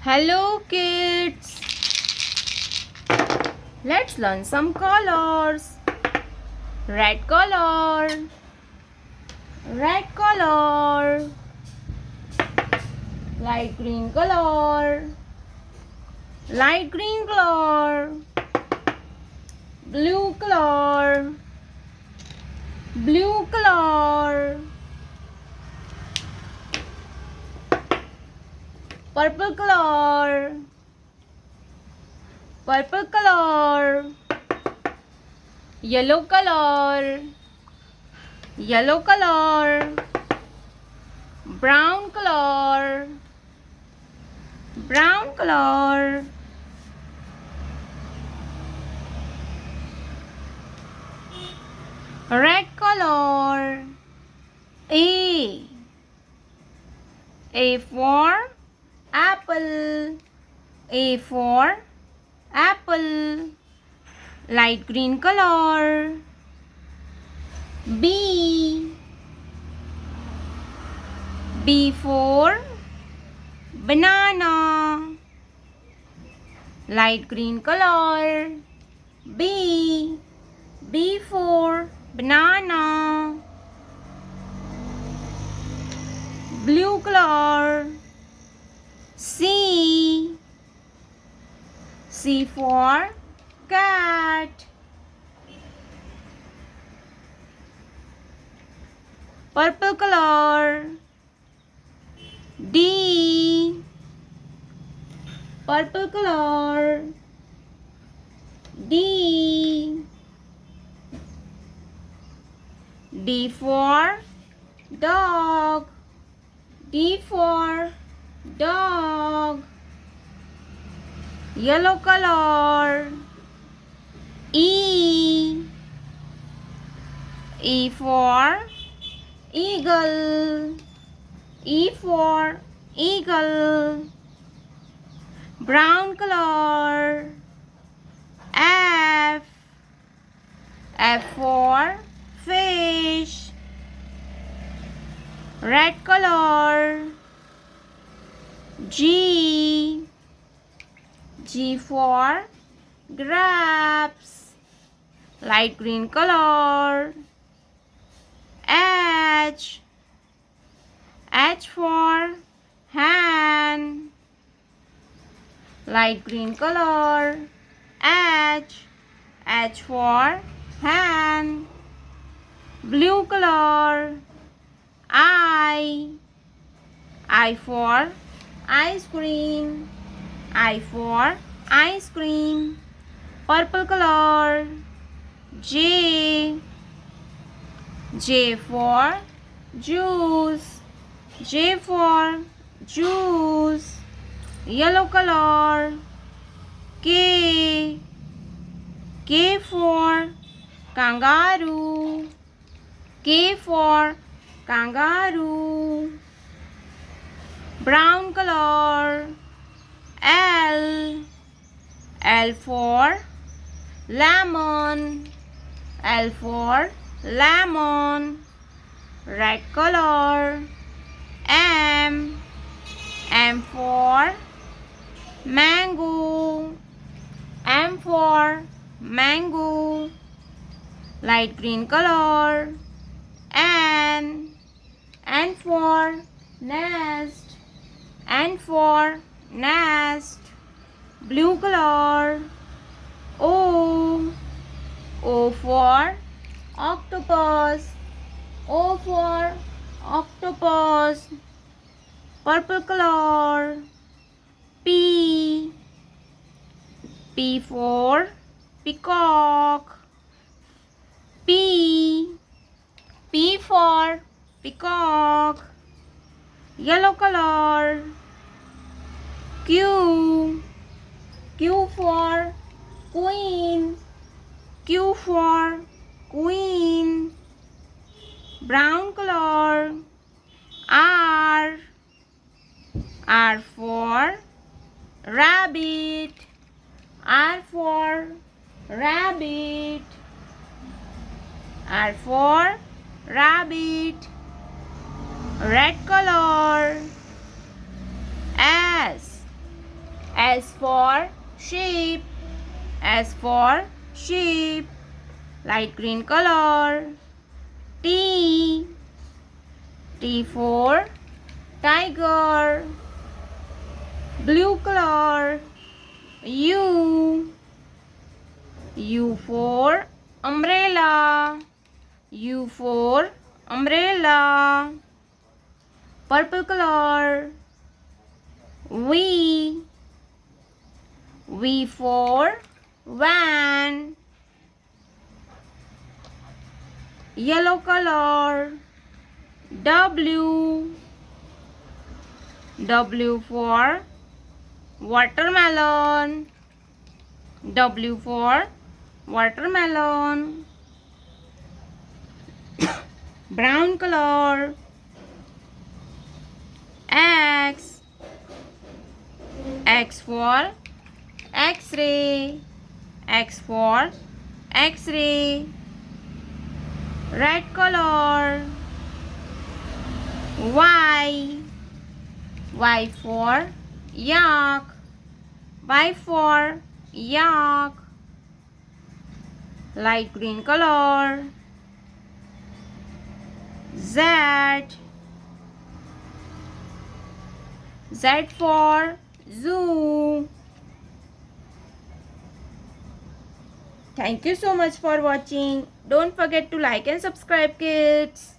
Hello kids, let's learn some colors. Red color, red color. Light green color, light green color. Blue color, blue color. Purple color, purple color. Yellow color, yellow color. Brown color, brown color. Red color. A for apple, A for apple. Light green color. B for banana. Light green color. B for banana. Blue color. C for cat. Purple color. D, purple color. D for dog. D for dog. Yellow color. E for eagle. E for eagle. Brown color. F for fish. Red color. G for grapes. Light green color. H for hand. Light green color. H for hand. Blue color. I for ice cream. I for ice cream. Purple color. J for juice. J for juice. Yellow color. K for kangaroo. K for kangaroo. Brown color. L for lemon. L for lemon. Red color. M for mango. M for mango. Light green color. N for nest. N for nest. Blue color. O for octopus. O for octopus. Purple color. P for peacock. P for peacock. Yellow color. Q for queen. Q for queen. Brown color. R for rabbit. R for rabbit. R for rabbit. Red color. S S for sheep. S for sheep. Light green color. T. T for tiger. Blue color. U. U for umbrella. U for umbrella. Purple color. V. V for van. Yellow color. W. W for watermelon. W for watermelon. Brown color. X. X for X-ray. X for X-ray. Red color. Y. Y for yak. Y for yak. Light green color. Z. Z for zoo. Thank you so much for watching. Don't forget to like and subscribe, kids.